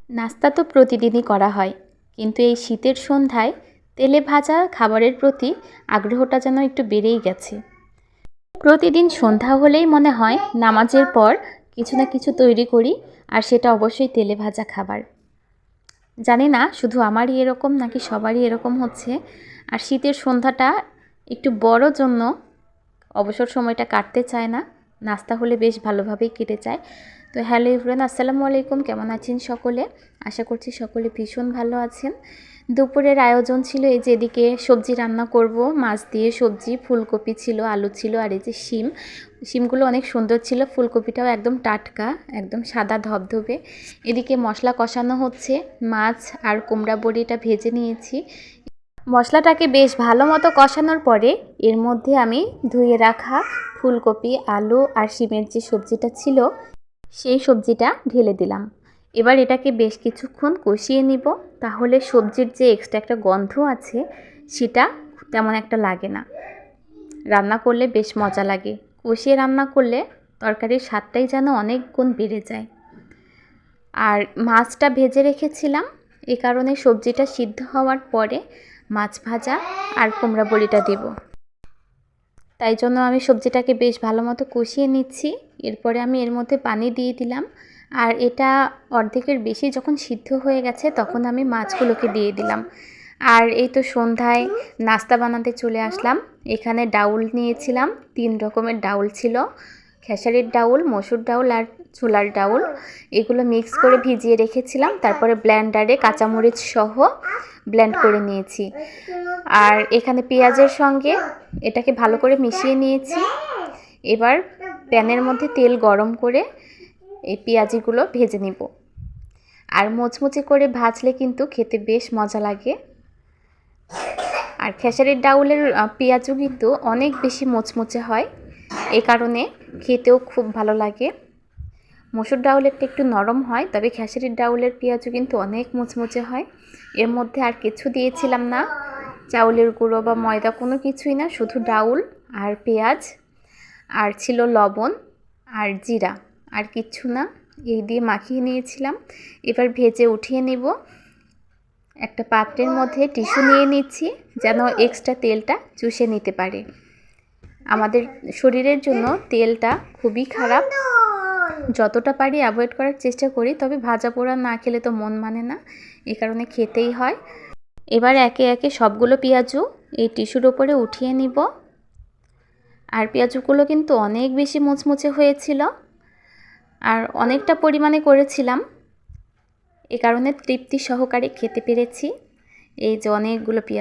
নাস্তা তো প্রতিদিনই করা হয়, কিন্তু এই শীতের সন্ধ্যায় তেলে ভাজা খাবারের প্রতি আগ্রহটা যেন একটু বেড়েই গেছে। প্রতিদিন সন্ধ্যা হলেই মনে হয় নামাজের পর কিছু না কিছু তৈরি করি, আর সেটা অবশ্যই তেলে ভাজা খাবার। জানি না শুধু আমারই এরকম নাকি সবারই এরকম হচ্ছে। আর শীতের সন্ধ্যাটা একটু বড় জন্য অবসর সময়টা কাটতে চায় না, নাস্তা হলে বেশ ভালোভাবেই কেটে যায়। তো হ্যালো এভরিওয়ান, আসসালামু আলাইকুম। কেমন আছেন সকলে? আশা করছি সকলে ভীষণ ভালো আছেন। দুপুরের আয়োজন ছিল এই যে এদিকে সবজি রান্না করব, মাছ দিয়ে সবজি, ফুলকপি ছিল, আলু ছিল, আর এই যে শিমগুলো অনেক সুন্দর ছিল, ফুলকপিটাও একদম টাটকা, একদম সাদা ধবধবে। এদিকে মশলা কষানো হচ্ছে, মাছ আর কুমড়া বড়িটা ভেজে নিয়েছি। মশলাটাকে বেশ ভালো মতো কষানোর পরে এর মধ্যে আমি ধুয়ে রাখা ফুলকপি, আলু আর শিমের যে সবজিটা ছিল সেই সবজিটা ঢেলে দিলাম। এবার এটাকে বেশ কিছুক্ষণ কষিয়ে নিব, তাহলে সবজির যে এক্সট্রা একটা গন্ধ আছে সেটা তেমন একটা লাগে না। রান্না করলে বেশ মজা লাগে, কষিয়ে রান্না করলে তরকারির স্বাদটাই যেন অনেক গুণ বেড়ে যায়। আর মাছটা ভেজে রেখেছিলাম, এ কারণে সবজিটা সিদ্ধ হওয়ার পরে মাছ ভাজা আর কুমড়া বড়িটা দেব। তাই জন্য আমি সবজিটাকে বেশ ভালো মতো কষিয়ে নিচ্ছি। এরপরে আমি এর মধ্যে পানি দিয়ে দিলাম, আর এটা অর্ধেকের বেশি যখন সিদ্ধ হয়ে গেছে তখন আমি মাছগুলোকে দিয়ে দিলাম। আর এই তো সন্ধ্যায় নাস্তা বানাতে চলে আসলাম। এখানে ডাউল নিয়েছিলাম, 3 রকমের ডাউল ছিল, খেসারির ডাউল, মসুর ডাউল আর ছোলার ডাউল। এগুলো মিক্স করে ভিজিয়ে রেখেছিলাম, তারপরে ব্লেন্ডারে কাঁচামরিচ সহ ব্লেন্ড করে নিয়েছি। আর এখানে পেঁয়াজের সঙ্গে এটাকে ভালো করে মিশিয়ে নিয়েছি। এবার প্যানের মধ্যে তেল গরম করে এই পেঁয়াজিগুলো ভেজে নিব। আর মুচমুচে করে ভাজলে কিন্তু খেতে বেশ মজা লাগে। আর খেসারির ডাউলের পেঁয়াজও কিন্তু অনেক বেশি মুচমুচে হয়, এই কারণে খেতেও খুব ভালো লাগে। মসুর ডাউলেরটা একটু নরম হয়, তবে খেসারির ডাউলের পেঁয়াজও কিন্তু অনেক মুচমুচে হয়। এর মধ্যে আর কিছু দিয়েছিলাম না, চাউলের গুঁড়ো বা ময়দা কোনো কিছুই না, শুধু ডাউল আর পেঁয়াজ, আর ছিল লবণ আর জিরা, আর কিচ্ছু না। এই দিয়ে মাখিয়ে নিয়েছিলাম। এবার ভেজে উঠিয়ে নিব। একটা পাত্রের মধ্যে টিস্যু নিয়ে নিচ্ছি যেন এক্সট্রা তেলটা চুষে নিতে পারে। আমাদের শরীরের জন্য তেলটা খুবই খারাপ, যতটা পারি অ্যাভয়েড করার চেষ্টা করি, তবে ভাজা পোড়া না খেলে তো মন মানে না, এই কারণে খেতেই হয়। এবার একে একে সবগুলো পেঁয়াজু এই টিস্যুর ওপরে উঠিয়ে নিব। আর পেঁয়াজগুলো কিন্তু অনেক বেশি মুচমুচে হয়েছিল, আর অনেকটা পরিমাণে করেছিলাম, এ কারণে তৃপ্তি সহকারে খেতে পেরেছি। এই যে অনেকগুলো পেঁয়াজ